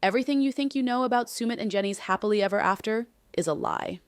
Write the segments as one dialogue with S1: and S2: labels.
S1: Everything you think you know about Sumit and Jenny's happily ever after is a lie.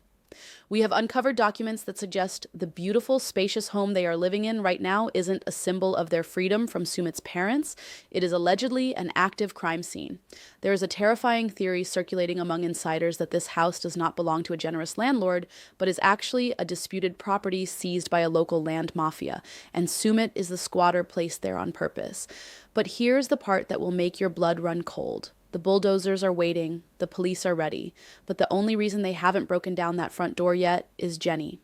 S1: We have uncovered documents that suggest the beautiful, spacious home they are living in right now isn't a symbol of their freedom from Sumit's parents. It is allegedly an active crime scene. There is a terrifying theory circulating among insiders that this house does not belong to a generous landlord, but is actually a disputed property seized by a local land mafia, and Sumit is the squatter placed there on purpose. But here's the part that will make your blood run cold. The bulldozers are waiting, the police are ready, but the only reason they haven't broken down that front door yet is Jenny.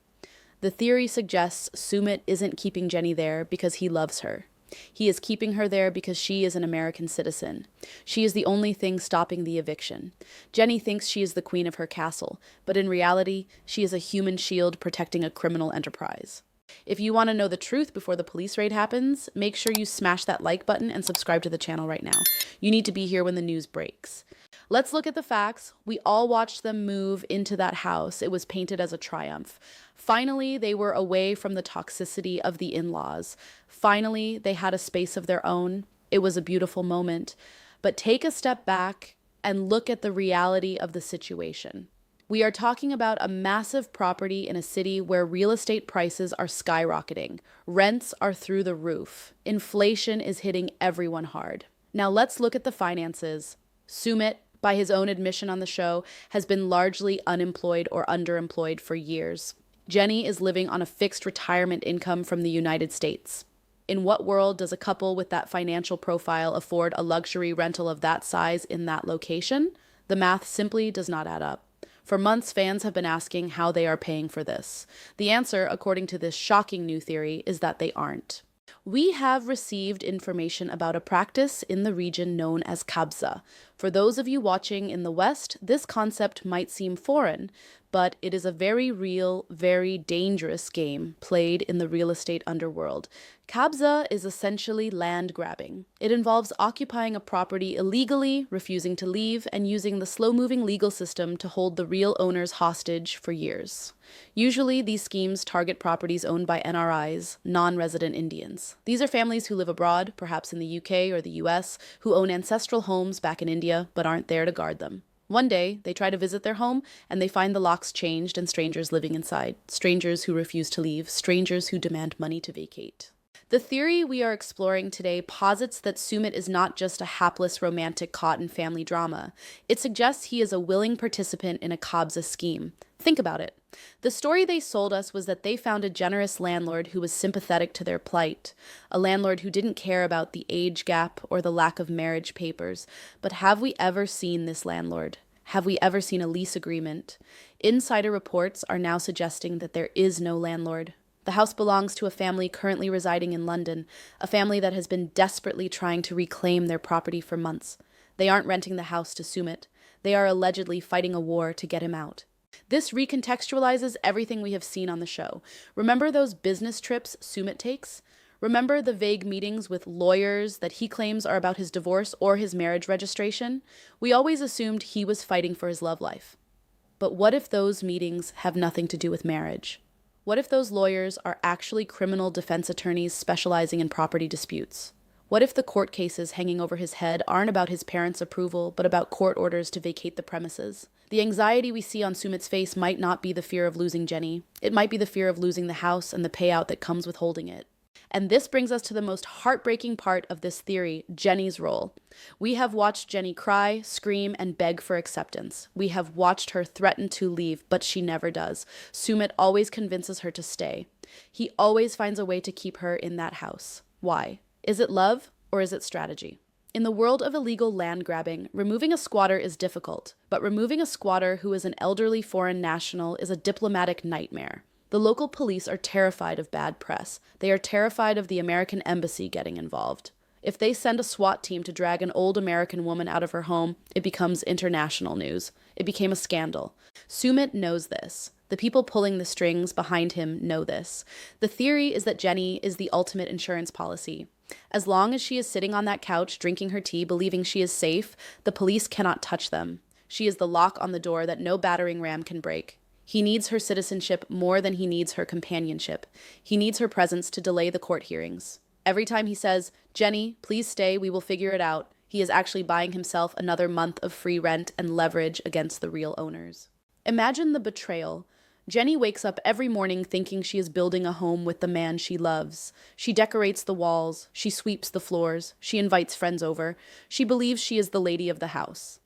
S1: The theory suggests Sumit isn't keeping Jenny there because he loves her. He is keeping her there because she is an American citizen. She is the only thing stopping the eviction. Jenny thinks she is the queen of her castle, but in reality, she is a human shield protecting a criminal enterprise. If you want to know the truth before the police raid happens, make sure you smash that like button and subscribe to the channel right now. You need to be here when the news breaks. Let's look at the facts. We all watched them move into that house. It was painted as a triumph. Finally, they were away from the toxicity of the in-laws. Finally, they had a space of their own. It was a beautiful moment. But take a step back and look at the reality of the situation. We are talking about a massive property in a city where real estate prices are skyrocketing. Rents are through the roof. Inflation is hitting everyone hard. Now let's look at the finances. Sumit, by his own admission on the show, has been largely unemployed or underemployed for years. Jenny is living on a fixed retirement income from the United States. In what world does a couple with that financial profile afford a luxury rental of that size in that location? The math simply does not add up. For months, fans have been asking how they are paying for this. The answer, according to this shocking new theory, is that they aren't. We have received information about a practice in the region known as Kabza. For those of you watching in the West, this concept might seem foreign, but it is a very real, very dangerous game played in the real estate underworld. Kabza is essentially land grabbing. It involves occupying a property illegally, refusing to leave, and using the slow-moving legal system to hold the real owners hostage for years. Usually, these schemes target properties owned by NRIs, non-resident Indians. These are families who live abroad, perhaps in the UK or the US, who own ancestral homes back in India but aren't there to guard them. One day, they try to visit their home, and they find the locks changed and strangers living inside. Strangers who refuse to leave, strangers who demand money to vacate. The theory we are exploring today posits that Sumit is not just a hapless romantic caught in family drama. It suggests he is a willing participant in a Kabza scheme. Think about it. The story they sold us was that they found a generous landlord who was sympathetic to their plight, a landlord who didn't care about the age gap or the lack of marriage papers. But have we ever seen this landlord? Have we ever seen a lease agreement? Insider reports are now suggesting that there is no landlord. The house belongs to a family currently residing in London, a family that has been desperately trying to reclaim their property for months. They aren't renting the house to Sumit. They are allegedly fighting a war to get him out. This recontextualizes everything we have seen on the show. Remember those business trips Sumit takes? Remember the vague meetings with lawyers that he claims are about his divorce or his marriage registration? We always assumed he was fighting for his love life. But what if those meetings have nothing to do with marriage? What if those lawyers are actually criminal defense attorneys specializing in property disputes? What if the court cases hanging over his head aren't about his parents' approval, but about court orders to vacate the premises? The anxiety we see on Sumit's face might not be the fear of losing Jenny. It might be the fear of losing the house and the payout that comes with holding it. And this brings us to the most heartbreaking part of this theory, Jenny's role. We have watched Jenny cry, scream, and beg for acceptance. We have watched her threaten to leave, but she never does. Sumit always convinces her to stay. He always finds a way to keep her in that house. Why? Is it love or is it strategy? In the world of illegal land grabbing, removing a squatter is difficult, but removing a squatter who is an elderly foreign national is a diplomatic nightmare. The local police are terrified of bad press. They are terrified of the American embassy getting involved. If they send a SWAT team to drag an old American woman out of her home, it becomes international news. It became a scandal. Sumit knows this. The people pulling the strings behind him know this. The theory is that Jenny is the ultimate insurance policy. As long as she is sitting on that couch, drinking her tea, believing she is safe, the police cannot touch them. She is the lock on the door that no battering ram can break. He needs her citizenship more than he needs her companionship. He needs her presence to delay the court hearings. Every time he says, "Jenny, please stay, we will figure it out," He is actually buying himself another month of free rent and leverage against the real owners. Imagine the betrayal. Jenny wakes up every morning thinking she is building a home with the man she loves. She decorates the walls, she sweeps the floors, she invites friends over. She believes she is the lady of the house.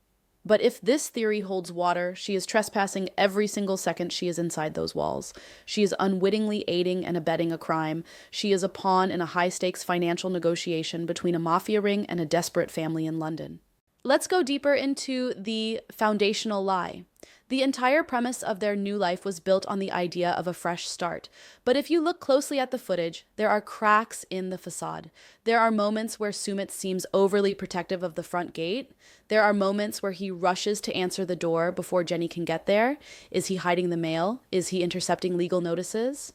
S1: But if this theory holds water, she is trespassing every single second she is inside those walls. She is unwittingly aiding and abetting a crime. She is a pawn in a high-stakes financial negotiation between a mafia ring and a desperate family in London. Let's go deeper into the foundational lie. The entire premise of their new life was built on the idea of a fresh start. But if you look closely at the footage, there are cracks in the facade. There are moments where Sumit seems overly protective of the front gate. There are moments where he rushes to answer the door before Jenny can get there. Is he hiding the mail? Is he intercepting legal notices?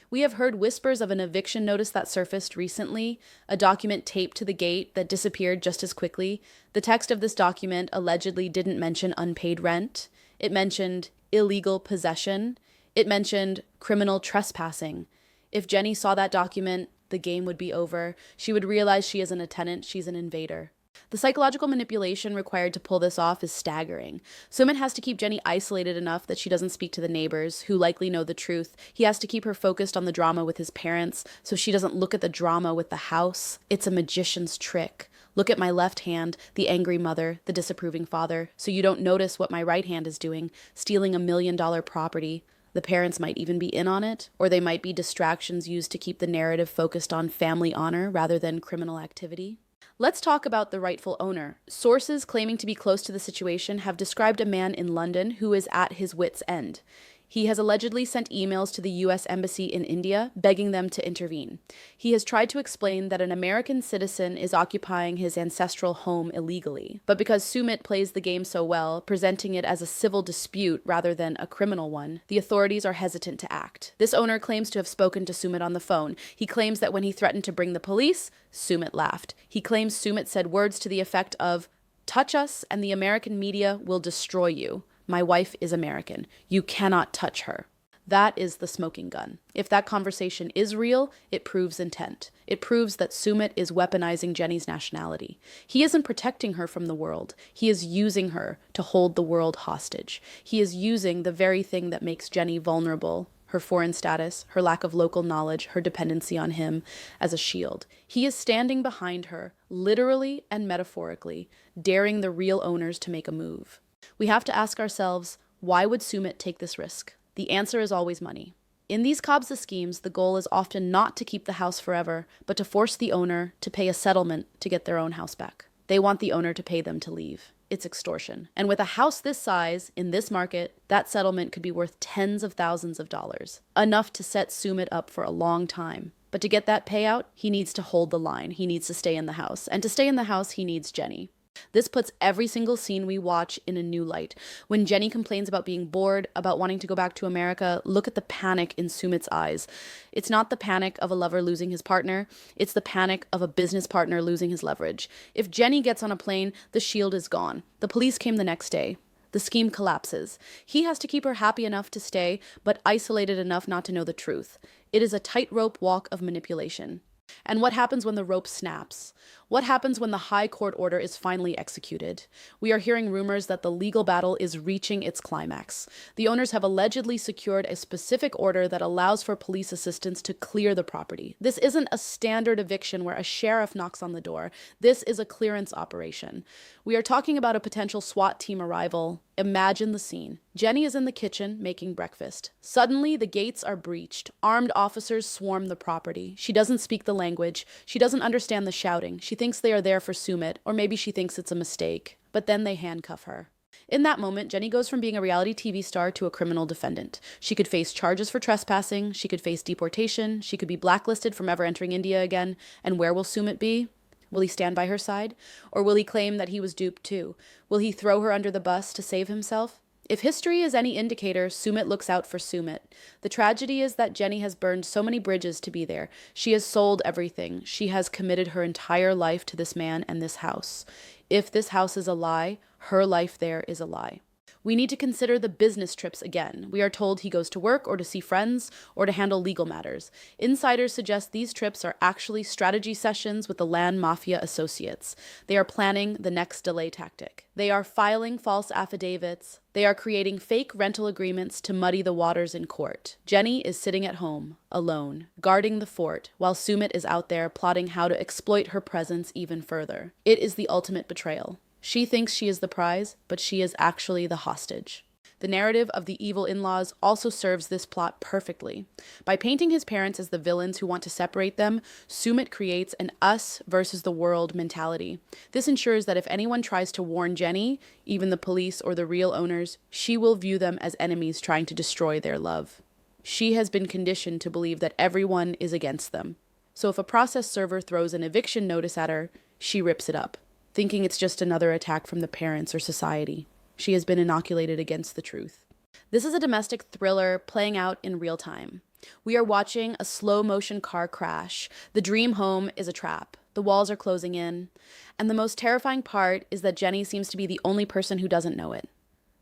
S1: We have heard whispers of an eviction notice that surfaced recently, a document taped to the gate that disappeared just as quickly. The text of this document allegedly didn't mention unpaid rent. It mentioned illegal possession. It mentioned criminal trespassing. If Jenny saw that document, the game would be over. She would realize she isn't a tenant, she's an invader. The psychological manipulation required to pull this off is staggering. Sumit has to keep Jenny isolated enough that she doesn't speak to the neighbors, who likely know the truth. He has to keep her focused on the drama with his parents, so she doesn't look at the drama with the house. It's a magician's trick. Look at my left hand, the angry mother, the disapproving father, so you don't notice what my right hand is doing, stealing $1 million property. The parents might even be in on it, or they might be distractions used to keep the narrative focused on family honor rather than criminal activity. Let's talk about the rightful owner. Sources claiming to be close to the situation have described a man in London who is at his wit's end. He has allegedly sent emails to the U.S. Embassy in India, begging them to intervene. He has tried to explain that an American citizen is occupying his ancestral home illegally. But because Sumit plays the game so well, presenting it as a civil dispute rather than a criminal one, the authorities are hesitant to act. This owner claims to have spoken to Sumit on the phone. He claims that when he threatened to bring the police, Sumit laughed. He claims Sumit said words to the effect of, "Touch us and the American media will destroy you. My wife is American. You cannot touch her." That is the smoking gun. If that conversation is real, it proves intent. It proves that Sumit is weaponizing Jenny's nationality. He isn't protecting her from the world. He is using her to hold the world hostage. He is using the very thing that makes Jenny vulnerable, her foreign status, her lack of local knowledge, her dependency on him, as a shield. He is standing behind her, literally and metaphorically, daring the real owners to make a move. We have to ask ourselves, why would Sumit take this risk? The answer is always money. In these Kabza schemes, the goal is often not to keep the house forever, but to force the owner to pay a settlement to get their own house back. They want the owner to pay them to leave. It's extortion. And with a house this size, in this market, that settlement could be worth tens of thousands of dollars. Enough to set Sumit up for a long time. But to get that payout, he needs to hold the line. He needs to stay in the house. And to stay in the house, he needs Jenny. This puts every single scene we watch in a new light. When Jenny complains about being bored, about wanting to go back to America, look at the panic in Sumit's eyes. It's not the panic of a lover losing his partner. It's the panic of a business partner losing his leverage. If Jenny gets on a plane, the shield is gone. The police came the next day. The scheme collapses. He has to keep her happy enough to stay, but isolated enough not to know the truth. It is a tightrope walk of manipulation. And what happens when the rope snaps? What happens when the high court order is finally executed? We are hearing rumors that the legal battle is reaching its climax. The owners have allegedly secured a specific order that allows for police assistance to clear the property. This isn't a standard eviction where a sheriff knocks on the door. This is a clearance operation. We are talking about a potential SWAT team arrival. Imagine the scene. Jenny is in the kitchen making breakfast. Suddenly, the gates are breached. Armed officers swarm the property. She doesn't speak the language. She doesn't understand the shouting. She thinks they are there for Sumit, or maybe she thinks it's a mistake. But then they handcuff her. In that moment, Jenny goes from being a reality TV star to a criminal defendant. She could face charges for trespassing. She could face deportation. She could be blacklisted from ever entering India again. And where will Sumit be? Will he stand by her side? Or will he claim that he was duped too? Will he throw her under the bus to save himself? If history is any indicator, Sumit looks out for Sumit. The tragedy is that Jenny has burned so many bridges to be there. She has sold everything. She has committed her entire life to this man and this house. If this house is a lie, her life there is a lie. We need to consider the business trips again. We are told he goes to work or to see friends or to handle legal matters. Insiders suggest these trips are actually strategy sessions with the land mafia associates. They are planning the next delay tactic. They are filing false affidavits. They are creating fake rental agreements to muddy the waters in court. Jenny is sitting at home, alone, guarding the fort, while Sumit is out there plotting how to exploit her presence even further. It is the ultimate betrayal. She thinks she is the prize, but she is actually the hostage. The narrative of the evil in-laws also serves this plot perfectly. By painting his parents as the villains who want to separate them, Sumit creates an us versus the world mentality. This ensures that if anyone tries to warn Jenny, even the police or the real owners, she will view them as enemies trying to destroy their love. She has been conditioned to believe that everyone is against them. So if a process server throws an eviction notice at her, she rips it up, thinking it's just another attack from the parents or society. She has been inoculated against the truth. This is a domestic thriller playing out in real time. We are watching a slow-motion car crash. The dream home is a trap. The walls are closing in. And the most terrifying part is that Jenny seems to be the only person who doesn't know it.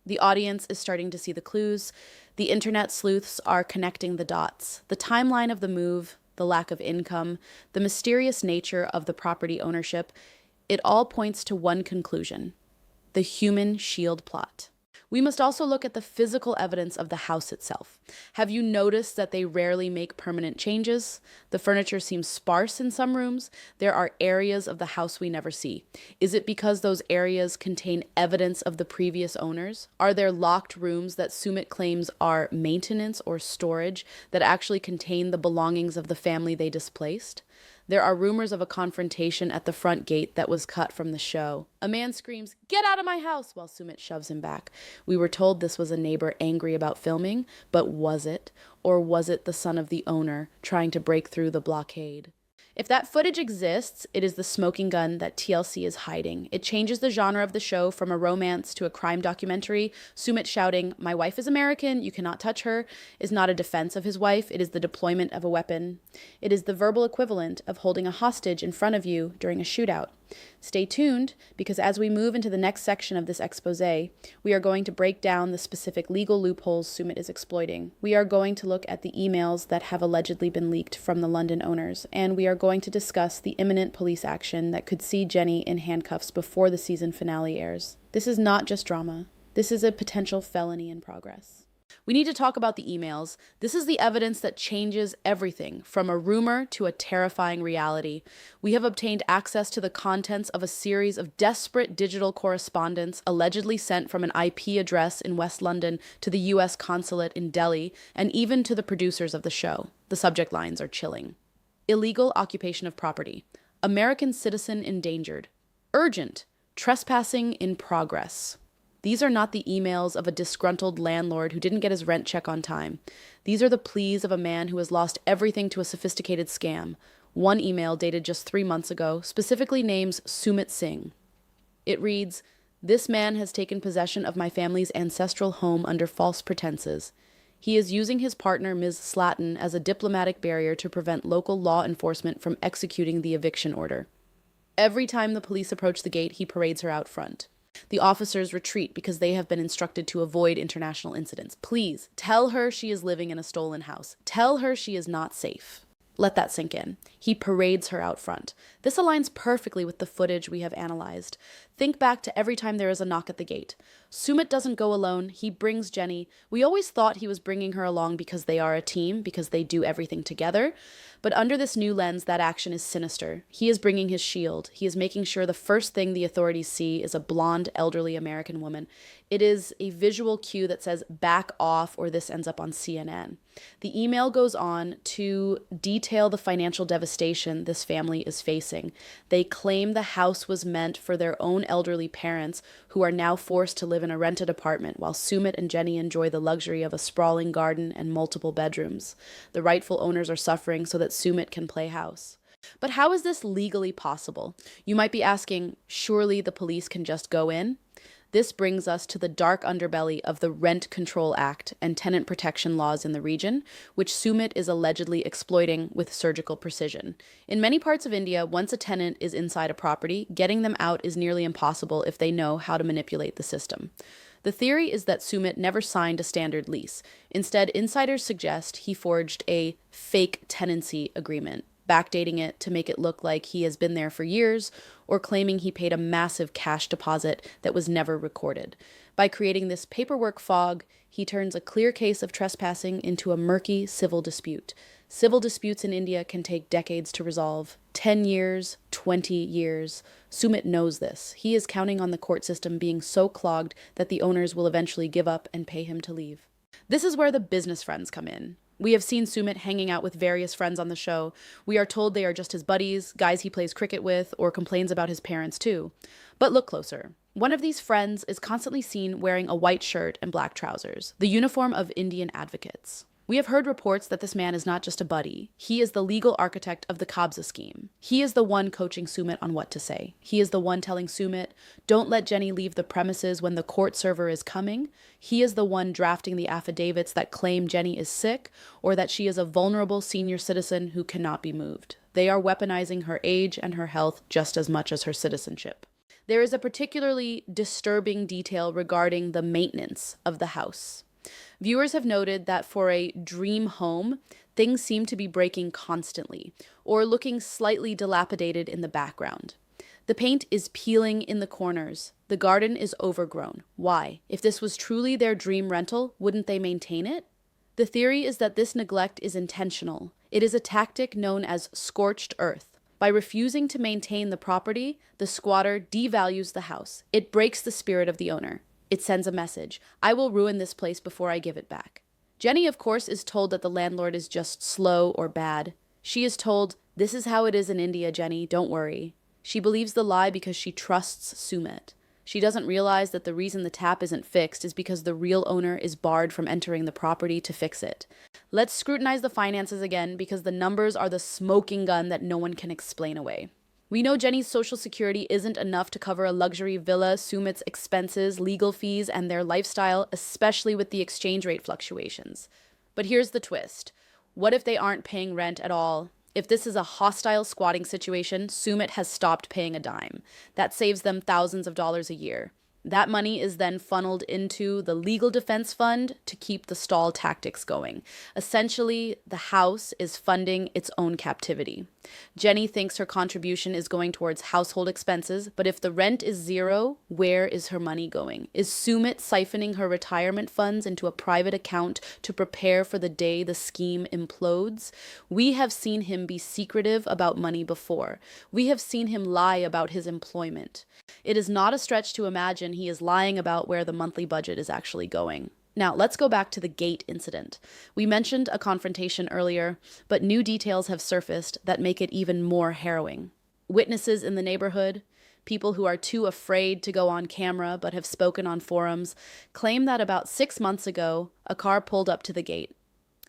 S1: The audience is starting to see the clues. The internet sleuths are connecting the dots. The timeline of the move, the lack of income, the mysterious nature of the property ownership, it all points to one conclusion: the human shield plot. We must also look at the physical evidence of the house itself. Have you noticed that they rarely make permanent changes? The furniture seems sparse in some rooms. There are areas of the house we never see. Is it because those areas contain evidence of the previous owners? Are there locked rooms that Sumit claims are maintenance or storage that actually contain the belongings of the family they displaced? There are rumors of a confrontation at the front gate that was cut from the show. A man screams, "Get out of my house!" while Sumit shoves him back. We were told this was a neighbor angry about filming, but was it? Or was it the son of the owner trying to break through the blockade? If that footage exists, it is the smoking gun that TLC is hiding. It changes the genre of the show from a romance to a crime documentary. Sumit shouting, "My wife is American, you cannot touch her," is not a defense of his wife, it is the deployment of a weapon. It is the verbal equivalent of holding a hostage in front of you during a shootout. Stay tuned, because as we move into the next section of this expose, we are going to break down the specific legal loopholes Sumit is exploiting. We are going to look at the emails that have allegedly been leaked from the London owners, and we are going to discuss the imminent police action that could see Jenny in handcuffs before the season finale airs. This is not just drama. This is a potential felony in progress. We need to talk about the emails. This is the evidence that changes everything, from a rumor to a terrifying reality. We have obtained access to the contents of a series of desperate digital correspondence allegedly sent from an IP address in West London to the US consulate in Delhi, and even to the producers of the show. The subject lines are chilling. Illegal occupation of property. American citizen endangered. Urgent. Trespassing in progress. These are not the emails of a disgruntled landlord who didn't get his rent check on time. These are the pleas of a man who has lost everything to a sophisticated scam. One email, dated just 3 months ago, specifically names Sumit Singh. It reads, "This man has taken possession of my family's ancestral home under false pretenses. He is using his partner, Ms. Slatten, as a diplomatic barrier to prevent local law enforcement from executing the eviction order. Every time the police approach the gate, he parades her out front. The officers retreat because they have been instructed to avoid international incidents. Please, tell her she is living in a stolen house. Tell her she is not safe." Let that sink in. He parades her out front. This aligns perfectly with the footage we have analyzed. Think back to every time there is a knock at the gate. Sumit doesn't go alone. He brings Jenny. We always thought he was bringing her along because they are a team, because they do everything together. But under this new lens, that action is sinister. He is bringing his shield. He is making sure the first thing the authorities see is a blonde, elderly American woman. It is a visual cue that says, "Back off," or this ends up on CNN. The email goes on to detail the financial devastation this family is facing. They claim the house was meant for their own elderly parents, who are now forced to live in a rented apartment while Sumit and Jenny enjoy the luxury of a sprawling garden and multiple bedrooms. The rightful owners are suffering so that Sumit can play house. But how is this legally possible? You might be asking, surely the police can just go in? This brings us to the dark underbelly of the Rent Control Act and tenant protection laws in the region, which Sumit is allegedly exploiting with surgical precision. In many parts of India, once a tenant is inside a property, getting them out is nearly impossible if they know how to manipulate the system. The theory is that Sumit never signed a standard lease. Instead, insiders suggest he forged a fake tenancy agreement, backdating it to make it look like he has been there for years, or claiming he paid a massive cash deposit that was never recorded. By creating this paperwork fog, he turns a clear case of trespassing into a murky civil dispute. Civil disputes in India can take decades to resolve. 10 years, 20 years. Sumit knows this. He is counting on the court system being so clogged that the owners will eventually give up and pay him to leave. This is where the business friends come in. We have seen Sumit hanging out with various friends on the show. We are told they are just his buddies, guys he plays cricket with, or complains about his parents too. But look closer. One of these friends is constantly seen wearing a white shirt and black trousers, the uniform of Indian advocates. We have heard reports that this man is not just a buddy. He is the legal architect of the Kabza scheme. He is the one coaching Sumit on what to say. He is the one telling Sumit, don't let Jenny leave the premises when the court server is coming. He is the one drafting the affidavits that claim Jenny is sick or that she is a vulnerable senior citizen who cannot be moved. They are weaponizing her age and her health just as much as her citizenship. There is a particularly disturbing detail regarding the maintenance of the house. Viewers have noted that for a dream home, things seem to be breaking constantly, or looking slightly dilapidated in the background. The paint is peeling in the corners. The garden is overgrown. Why? If this was truly their dream rental, wouldn't they maintain it? The theory is that this neglect is intentional. It is a tactic known as scorched earth. By refusing to maintain the property, the squatter devalues the house. It breaks the spirit of the owner. It sends a message. I will ruin this place before I give it back. Jenny, of course, is told that the landlord is just slow or bad. She is told, this is how it is in India, Jenny, don't worry. She believes the lie because she trusts Sumit. She doesn't realize that the reason the tap isn't fixed is because the real owner is barred from entering the property to fix it. Let's scrutinize the finances again because the numbers are the smoking gun that no one can explain away. We know Jenny's social security isn't enough to cover a luxury villa, Sumit's expenses, legal fees, and their lifestyle, especially with the exchange rate fluctuations. But here's the twist. What if they aren't paying rent at all? If this is a hostile squatting situation, Sumit has stopped paying a dime. That saves them thousands of dollars a year. That money is then funneled into the legal defense fund to keep the stall tactics going. Essentially, the house is funding its own captivity. Jenny thinks her contribution is going towards household expenses, but if the rent is zero, where is her money going? Is Sumit siphoning her retirement funds into a private account to prepare for the day the scheme implodes? We have seen him be secretive about money before. We have seen him lie about his employment. It is not a stretch to imagine he is lying about where the monthly budget is actually going. Now, let's go back to the gate incident. We mentioned a confrontation earlier, but new details have surfaced that make it even more harrowing. Witnesses in the neighborhood, people who are too afraid to go on camera but have spoken on forums, claim that about 6 months ago, a car pulled up to the gate.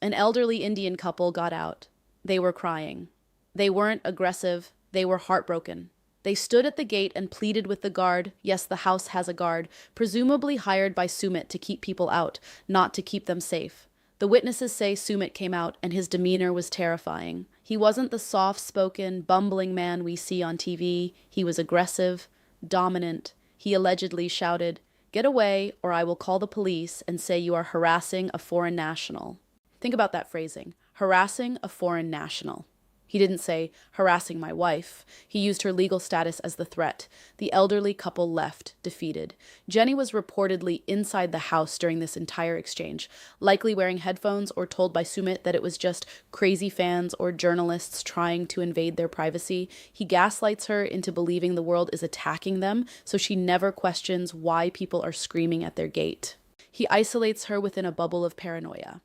S1: An elderly Indian couple got out. They were crying. They weren't aggressive. They were heartbroken. They stood at the gate and pleaded with the guard. Yes, the house has a guard, presumably hired by Sumit to keep people out, not to keep them safe. The witnesses say Sumit came out and his demeanor was terrifying. He wasn't the soft-spoken, bumbling man we see on TV. He was aggressive, dominant. He allegedly shouted, "Get away or I will call the police and say you are harassing a foreign national." Think about that phrasing, harassing a foreign national. He didn't say, harassing my wife. He used her legal status as the threat. The elderly couple left, defeated. Jenny was reportedly inside the house during this entire exchange, likely wearing headphones or told by Sumit that it was just crazy fans or journalists trying to invade their privacy. He gaslights her into believing the world is attacking them, so she never questions why people are screaming at their gate. He isolates her within a bubble of paranoia.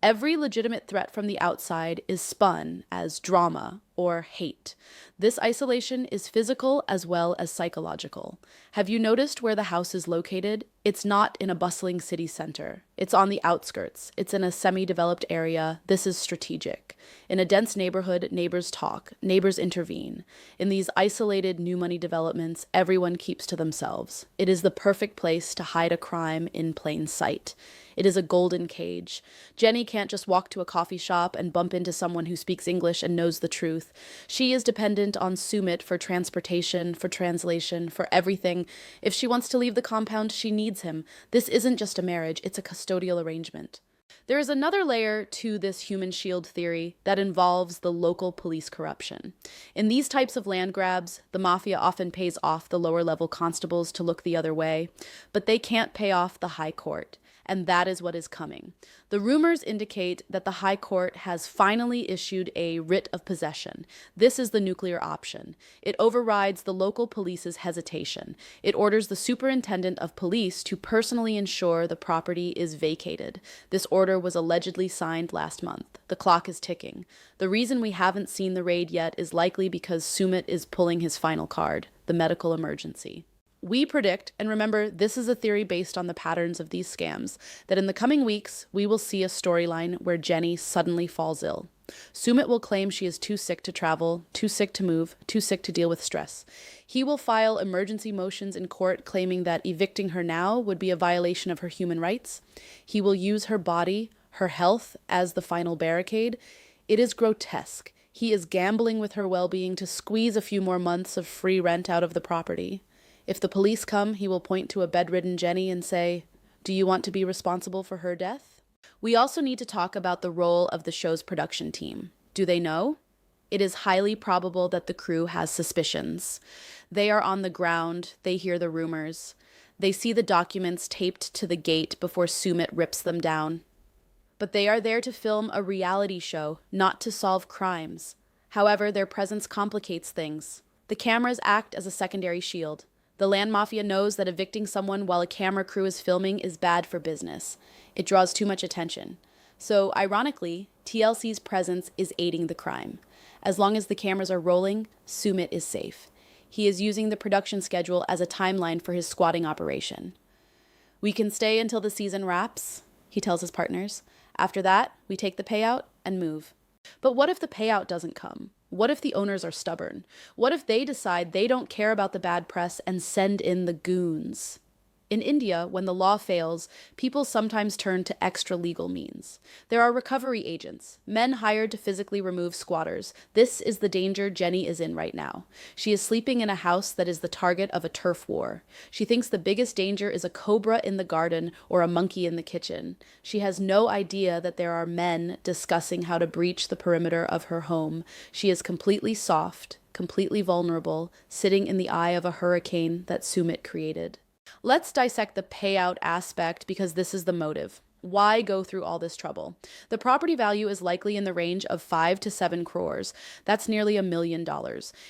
S1: Every legitimate threat from the outside is spun as drama or hate. This isolation is physical as well as psychological. Have you noticed where the house is located? It's not in a bustling city center. It's on the outskirts. It's in a semi-developed area. This is strategic. In a dense neighborhood, neighbors talk, neighbors intervene. In these isolated new money developments, everyone keeps to themselves. It is the perfect place to hide a crime in plain sight. It is a golden cage. Jenny can't just walk to a coffee shop and bump into someone who speaks English and knows the truth. She is dependent on Sumit for transportation, for translation, for everything. If she wants to leave the compound, she needs him. This isn't just a marriage, it's a custodial arrangement. There is another layer to this human shield theory that involves the local police corruption. In these types of land grabs, the mafia often pays off the lower level constables to look the other way, but they can't pay off the high court. And that is what is coming. The rumors indicate that the High Court has finally issued a writ of possession. This is the nuclear option. It overrides the local police's hesitation. It orders the superintendent of police to personally ensure the property is vacated. This order was allegedly signed last month. The clock is ticking. The reason we haven't seen the raid yet is likely because Sumit is pulling his final card, the medical emergency. We predict, and remember, this is a theory based on the patterns of these scams, that in the coming weeks, we will see a storyline where Jenny suddenly falls ill. Sumit will claim she is too sick to travel, too sick to move, too sick to deal with stress. He will file emergency motions in court claiming that evicting her now would be a violation of her human rights. He will use her body, her health, as the final barricade. It is grotesque. He is gambling with her well-being to squeeze a few more months of free rent out of the property. If the police come, he will point to a bedridden Jenny and say, "Do you want to be responsible for her death?" We also need to talk about the role of the show's production team. Do they know? It is highly probable that the crew has suspicions. They are on the ground, they hear the rumors. They see the documents taped to the gate before Sumit rips them down. But they are there to film a reality show, not to solve crimes. However, their presence complicates things. The cameras act as a secondary shield. The land mafia knows that evicting someone while a camera crew is filming is bad for business. It draws too much attention. So, ironically, TLC's presence is aiding the crime. As long as the cameras are rolling, Sumit is safe. He is using the production schedule as a timeline for his squatting operation. "We can stay until the season wraps," he tells his partners. "After that, we take the payout and move." But what if the payout doesn't come? What if the owners are stubborn? What if they decide they don't care about the bad press and send in the goons? In India, when the law fails, people sometimes turn to extra legal means. There are recovery agents, men hired to physically remove squatters. This is the danger Jenny is in right now. She is sleeping in a house that is the target of a turf war. She thinks the biggest danger is a cobra in the garden or a monkey in the kitchen. She has no idea that there are men discussing how to breach the perimeter of her home. She is completely soft, completely vulnerable, sitting in the eye of a hurricane that Sumit created. Let's dissect the payout aspect because this is the motive. Why go through all this trouble? The property value is likely in the range of 5 to 7 crores. That's nearly $1 million.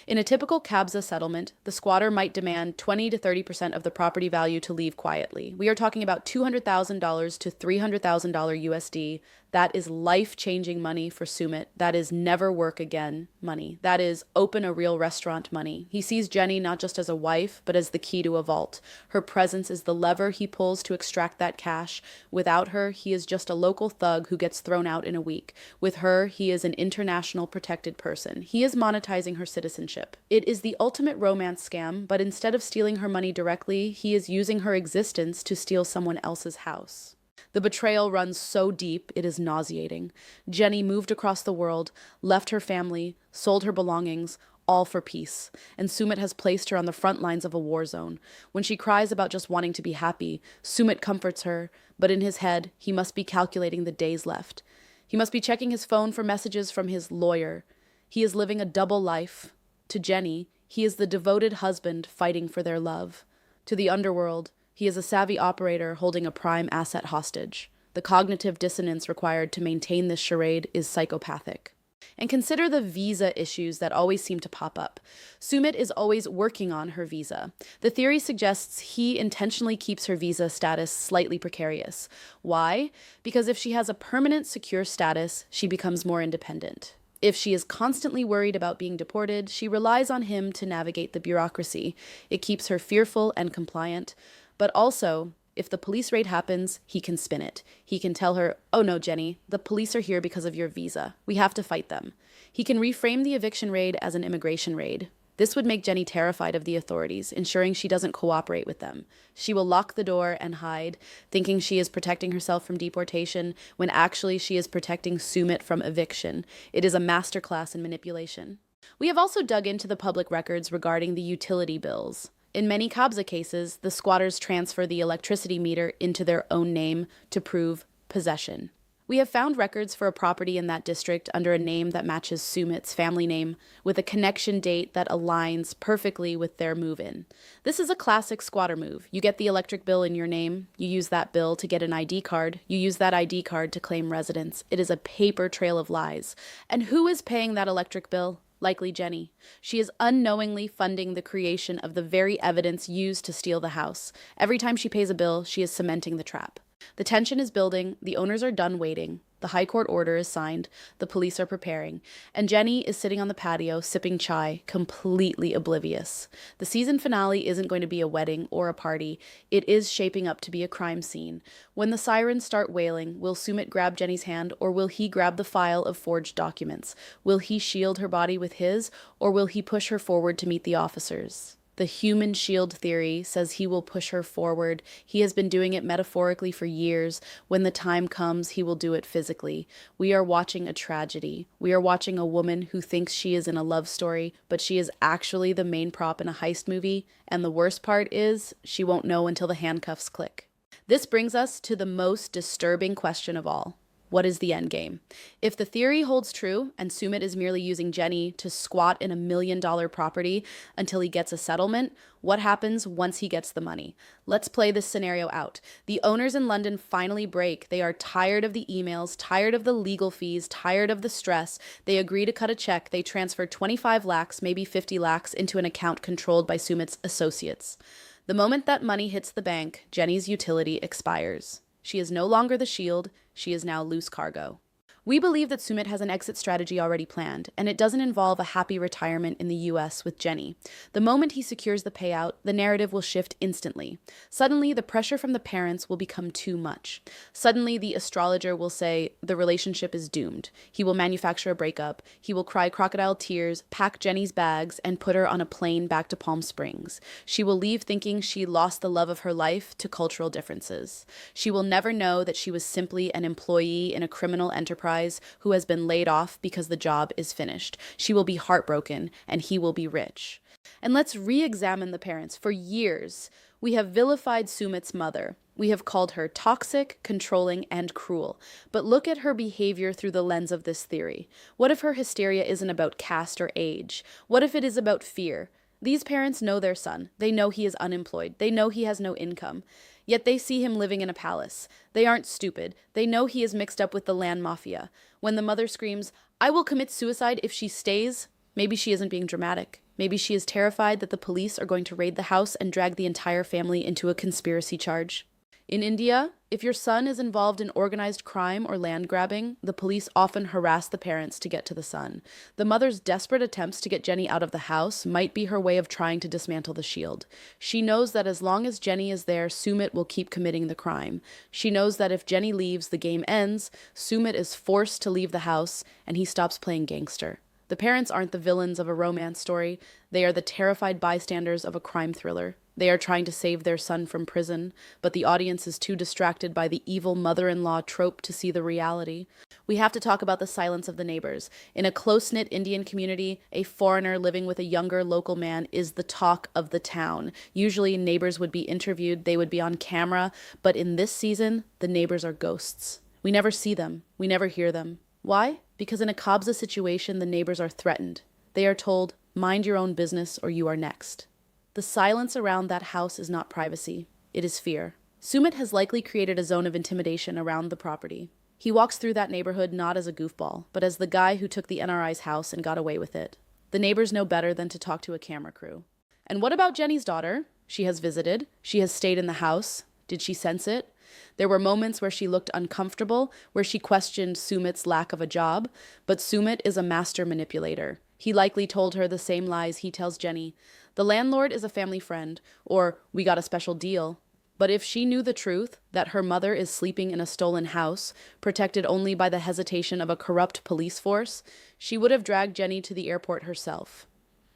S1: In a typical Kabza settlement, the squatter might demand 20 to 30% of the property value to leave quietly. We are talking about $200,000 to $300,000 USD. That is life-changing money for Sumit. That is never work again money. That is open a real restaurant money. He sees Jenny not just as a wife, but as the key to a vault. Her presence is the lever he pulls to extract that cash. Without her, he is just a local thug who gets thrown out in a week. With her, he is an international protected person. He is monetizing her citizenship. It is the ultimate romance scam, but instead of stealing her money directly, he is using her existence to steal someone else's house. The betrayal runs so deep, it is nauseating. Jenny moved across the world, left her family, sold her belongings, all for peace. And Sumit has placed her on the front lines of a war zone. When she cries about just wanting to be happy, Sumit comforts her, but in his head, he must be calculating the days left. He must be checking his phone for messages from his lawyer. He is living a double life. To Jenny, he is the devoted husband fighting for their love. To the underworld, he is a savvy operator holding a prime asset hostage. The cognitive dissonance required to maintain this charade is psychopathic. And consider the visa issues that always seem to pop up. Sumit is always working on her visa. The theory suggests he intentionally keeps her visa status slightly precarious. Why? Because if she has a permanent secure status, she becomes more independent. If she is constantly worried about being deported, she relies on him to navigate the bureaucracy. It keeps her fearful and compliant. But also, if the police raid happens, he can spin it. He can tell her, "Oh no, Jenny, the police are here because of your visa. We have to fight them." He can reframe the eviction raid as an immigration raid. This would make Jenny terrified of the authorities, ensuring she doesn't cooperate with them. She will lock the door and hide, thinking she is protecting herself from deportation, when actually she is protecting Sumit from eviction. It is a masterclass in manipulation. We have also dug into the public records regarding the utility bills. In many Kabza cases, the squatters transfer the electricity meter into their own name to prove possession. We have found records for a property in that district under a name that matches Sumit's family name, with a connection date that aligns perfectly with their move-in. This is a classic squatter move. You get the electric bill in your name, you use that bill to get an ID card, you use that ID card to claim residence. It is a paper trail of lies. And who is paying that electric bill? Likely Jenny. She is unknowingly funding the creation of the very evidence used to steal the house. Every time she pays a bill, she is cementing the trap. The tension is building, the owners are done waiting, the high court order is signed, the police are preparing, and Jenny is sitting on the patio sipping chai, completely oblivious. The season finale isn't going to be a wedding or a party, it is shaping up to be a crime scene. When the sirens start wailing, will Sumit grab Jenny's hand, or will he grab the file of forged documents? Will he shield her body with his, or will he push her forward to meet the officers? The human shield theory says he will push her forward. He has been doing it metaphorically for years. When the time comes, he will do it physically. We are watching a tragedy. We are watching a woman who thinks she is in a love story, but she is actually the main prop in a heist movie. And the worst part is, she won't know until the handcuffs click. This brings us to the most disturbing question of all. What is the end game? If the theory holds true and Sumit is merely using Jenny to squat in $1 million property until he gets a settlement, what happens once he gets the money? Let's play this scenario out. The owners in London finally break. They are tired of the emails, tired of the legal fees, tired of the stress. They agree to cut a check. They transfer 25 lakhs, maybe 50 lakhs into an account controlled by Sumit's associates. The moment that money hits the bank, Jenny's utility expires. She is no longer the shield, she is now loose cargo. We believe that Sumit has an exit strategy already planned, and it doesn't involve a happy retirement in the US with Jenny. The moment he secures the payout, the narrative will shift instantly. Suddenly, the pressure from the parents will become too much. Suddenly, the astrologer will say the relationship is doomed. He will manufacture a breakup. He will cry crocodile tears, pack Jenny's bags, and put her on a plane back to Palm Springs. She will leave thinking she lost the love of her life to cultural differences. She will never know that she was simply an employee in a criminal enterprise who has been laid off because the job is finished. She will be heartbroken, and he will be rich. And let's re-examine the parents. For years, we have vilified Sumit's mother. We have called her toxic, controlling, and cruel. But look at her behavior through the lens of this theory. What if her hysteria isn't about caste or age? What if it is about fear? These parents know their son. They know he is unemployed. They know he has no income. Yet they see him living in a palace. They aren't stupid. They know he is mixed up with the land mafia. When the mother screams, "I will commit suicide if she stays," maybe she isn't being dramatic. Maybe she is terrified that the police are going to raid the house and drag the entire family into a conspiracy charge. In India, if your son is involved in organized crime or land grabbing, the police often harass the parents to get to the son. The mother's desperate attempts to get Jenny out of the house might be her way of trying to dismantle the shield. She knows that as long as Jenny is there, Sumit will keep committing the crime. She knows that if Jenny leaves, the game ends, Sumit is forced to leave the house, and he stops playing gangster. The parents aren't the villains of a romance story. They are the terrified bystanders of a crime thriller. They are trying to save their son from prison, but the audience is too distracted by the evil mother-in-law trope to see the reality. We have to talk about the silence of the neighbors. In a close-knit Indian community, a foreigner living with a younger local man is the talk of the town. Usually, neighbors would be interviewed, they would be on camera, but in this season, the neighbors are ghosts. We never see them. We never hear them. Why? Because in a Kabza situation, the neighbors are threatened. They are told, "Mind your own business or you are next." The silence around that house is not privacy. It is fear. Sumit has likely created a zone of intimidation around the property. He walks through that neighborhood not as a goofball, but as the guy who took the NRI's house and got away with it. The neighbors know better than to talk to a camera crew. And what about Jenny's daughter? She has visited. She has stayed in the house. Did she sense it? There were moments where she looked uncomfortable, where she questioned Sumit's lack of a job, but Sumit is a master manipulator. He likely told her the same lies he tells Jenny. The landlord is a family friend, or we got a special deal. But if she knew the truth, that her mother is sleeping in a stolen house, protected only by the hesitation of a corrupt police force, she would have dragged Jenny to the airport herself.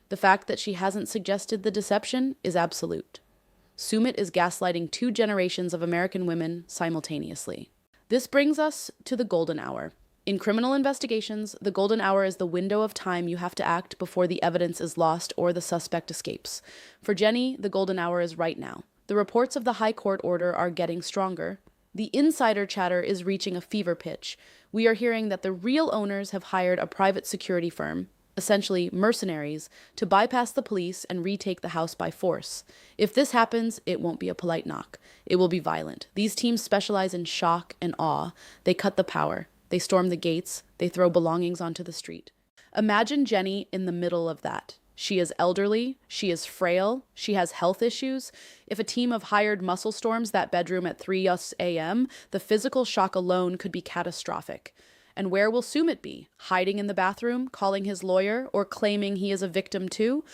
S1: The fact that she hasn't suggested the deception is absolute. Sumit is gaslighting 2 generations of American women simultaneously. This brings us to the golden hour. In criminal investigations, the golden hour is the window of time you have to act before the evidence is lost or the suspect escapes. For Jenny, the golden hour is right now. The reports of the high court order are getting stronger. The insider chatter is reaching a fever pitch. We are hearing that the real owners have hired a private security firm, essentially mercenaries, to bypass the police and retake the house by force. If this happens, it won't be a polite knock. It will be violent. These teams specialize in shock and awe. They cut the power. They storm the gates. They throw belongings onto the street. Imagine Jenny in the middle of that. She is elderly, she is frail, she has health issues. If a team of hired muscle storms that bedroom at 3 a.m., the physical shock alone could be catastrophic. And where will Sumit be? Hiding in the bathroom, calling his lawyer, or claiming he is a victim too?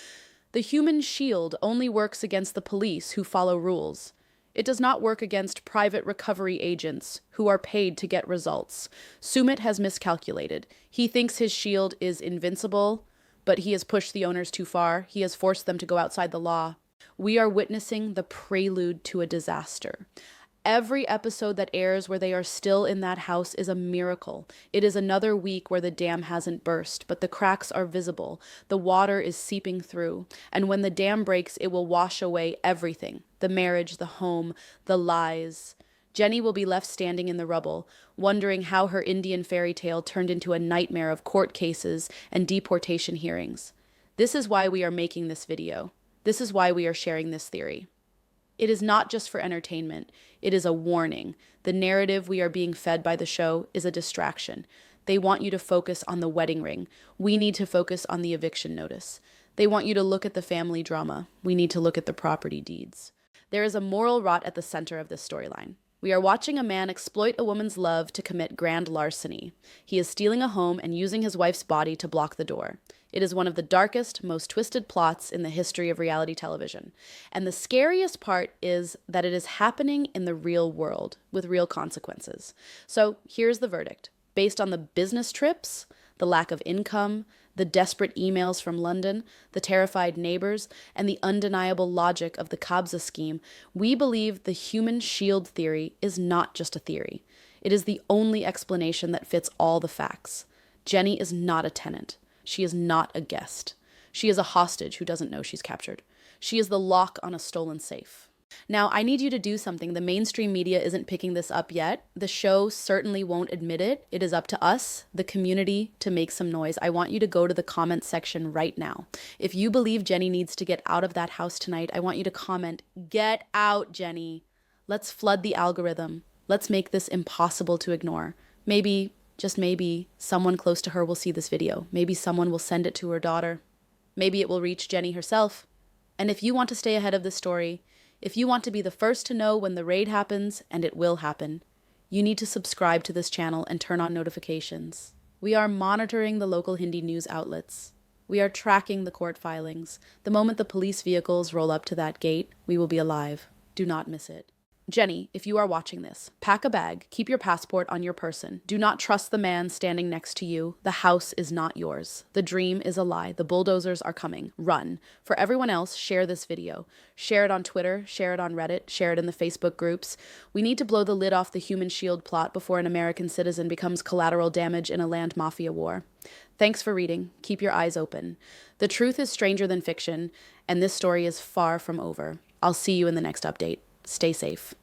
S1: The human shield only works against the police who follow rules. It does not work against private recovery agents who are paid to get results. Sumit has miscalculated. He thinks his shield is invincible, but he has pushed the owners too far. He has forced them to go outside the law. We are witnessing the prelude to a disaster. Every episode that airs where they are still in that house is a miracle. It is another week where the dam hasn't burst, but the cracks are visible. The water is seeping through. And when the dam breaks, it will wash away everything. The marriage, the home, the lies. Jenny will be left standing in the rubble, wondering how her Indian fairy tale turned into a nightmare of court cases and deportation hearings. This is why we are making this video. This is why we are sharing this theory. It is not just for entertainment. It is a warning. The narrative we are being fed by the show is a distraction. They want you to focus on the wedding ring. We need to focus on the eviction notice. They want you to look at the family drama. We need to look at the property deeds. There is a moral rot at the center of this storyline. We are watching a man exploit a woman's love to commit grand larceny. He is stealing a home and using his wife's body to block the door. It is one of the darkest, most twisted plots in the history of reality television. And the scariest part is that it is happening in the real world with real consequences. So here's the verdict. Based on the business trips, the lack of income, the desperate emails from London, the terrified neighbors, and the undeniable logic of the Kabza scheme, we believe the human shield theory is not just a theory. It is the only explanation that fits all the facts. Jenny is not a tenant. She is not a guest. She is a hostage who doesn't know she's captured. She is the lock on a stolen safe. Now, I need you to do something. The mainstream media isn't picking this up yet. The show certainly won't admit it. It is up to us, the community, to make some noise. I want you to go to the comments section right now. If you believe Jenny needs to get out of that house tonight, I want you to comment, "Get out, Jenny." Let's flood the algorithm. Let's make this impossible to ignore. Maybe, just maybe, someone close to her will see this video. Maybe someone will send it to her daughter. Maybe it will reach Jenny herself. And if you want to stay ahead of this story, if you want to be the first to know when the raid happens, and it will happen, you need to subscribe to this channel and turn on notifications. We are monitoring the local Hindi news outlets. We are tracking the court filings. The moment the police vehicles roll up to that gate, we will be alive. Do not miss it. Jenny, if you are watching this, pack a bag, keep your passport on your person. Do not trust the man standing next to you. The house is not yours. The dream is a lie. The bulldozers are coming. Run. For everyone else, share this video. Share it on Twitter, share it on Reddit, share it in the Facebook groups. We need to blow the lid off the human shield plot before an American citizen becomes collateral damage in a land mafia war. Thanks for reading. Keep your eyes open. The truth is stranger than fiction, and this story is far from over. I'll see you in the next update. Stay safe.